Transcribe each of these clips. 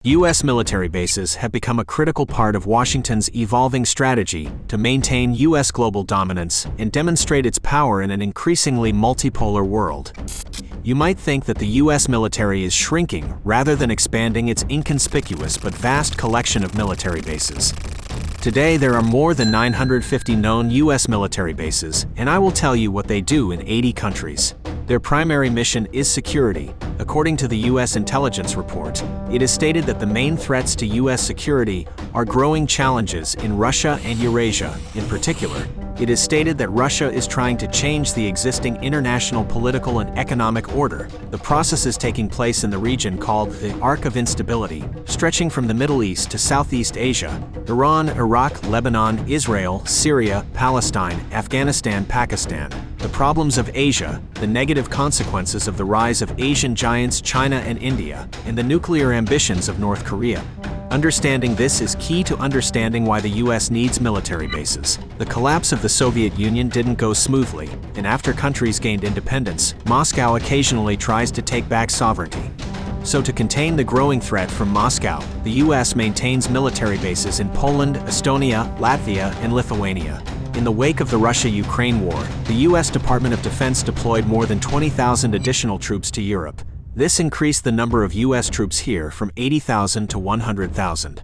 U.S. military bases have become a critical part of Washington's evolving strategy to maintain U.S. global dominance and demonstrate its power in an increasingly multipolar world. You might think that the U.S. military is shrinking rather than expanding its inconspicuous but vast collection of military bases. Today, there are more than 950 known U.S. military bases, and I will tell you what they do in 80 countries. Their primary mission is security. According to the U.S. intelligence report, it is stated that the main threats to U.S. security are growing challenges in Russia and Eurasia. In particular, it is stated that Russia is trying to change the existing international political and economic order. The process is taking place in the region called the Arc of Instability, stretching from the Middle East to Southeast Asia, Iran, Iraq, Lebanon, Israel, Syria, Palestine, Afghanistan, Pakistan. The problems of Asia, the negative consequences of the rise of Asian giants China and India, and the nuclear ambitions of North Korea. Understanding this is key to understanding why the U.S. needs military bases. The collapse of the Soviet Union didn't go smoothly, and after countries gained independence, Moscow occasionally tries to take back sovereignty. So to contain the growing threat from Moscow, the U.S. maintains military bases in Poland, Estonia, Latvia, and Lithuania. In the wake of the Russia-Ukraine war, the U.S. Department of Defense deployed more than 20,000 additional troops to Europe. This increased the number of U.S. troops here from 80,000 to 100,000.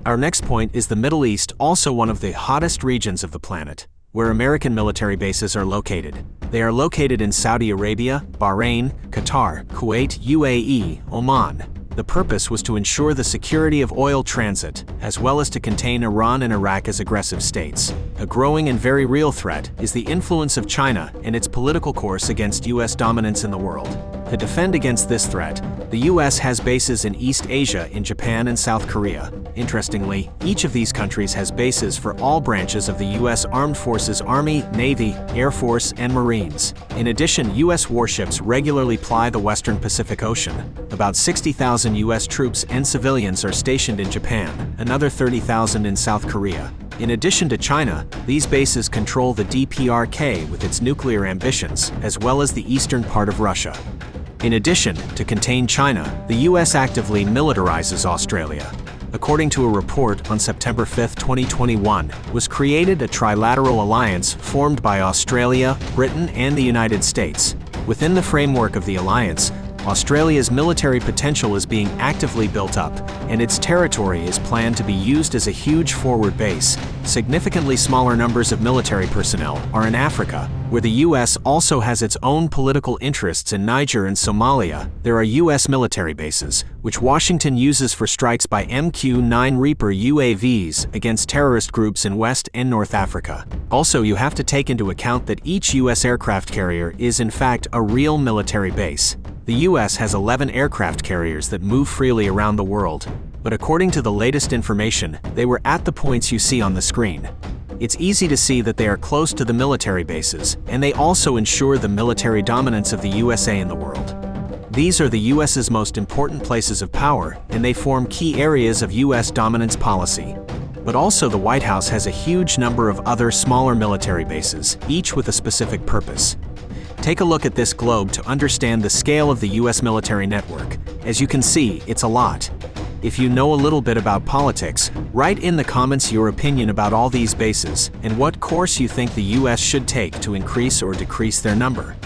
Our next point is the Middle East, also one of the hottest regions of the planet, where American military bases are located. They are located in Saudi Arabia, Bahrain, Qatar, Kuwait, UAE, Oman. The purpose was to ensure the security of oil transit, as well as to contain Iran and Iraq as aggressive states. A growing and very real threat is the influence of China and its political course against U.S. dominance in the world. To defend against this threat, the U.S. has bases in East Asia in Japan and South Korea. Interestingly, each of these countries has bases for all branches of the U.S. Armed Forces Army, Navy, Air Force, and Marines. In addition, U.S. warships regularly ply the Western Pacific Ocean. About 60,000 U.S. troops and civilians are stationed in Japan, another 30,000 in South Korea. In addition to China, these bases control the DPRK with its nuclear ambitions, as well as the eastern part of Russia. In addition, to contain China, the U.S. actively militarizes Australia. According to a report on September 5, 2021, was created a trilateral alliance formed by Australia, Britain, and the United States. Within the framework of the alliance, Australia's military potential is being actively built up, and its territory is planned to be used as a huge forward base. Significantly smaller numbers of military personnel are in Africa, where the U.S. also has its own political interests in Niger and Somalia. There are U.S. military bases, which Washington uses for strikes by MQ-9 Reaper UAVs against terrorist groups in West and North Africa. Also, you have to take into account that each U.S. aircraft carrier is in fact a real military base. The U.S. has 11 aircraft carriers that move freely around the world, but according to the latest information, they were at the points you see on the screen. It's easy to see that they are close to the military bases, and they also ensure the military dominance of the USA in the world. These are the U.S.'s most important places of power, and they form key areas of U.S. dominance policy. But also the White House has a huge number of other smaller military bases, each with a specific purpose. Take a look at this globe to understand the scale of the U.S. military network. As you can see, it's a lot. If you know a little bit about politics, write in the comments your opinion about all these bases and what course you think the U.S. should take to increase or decrease their number.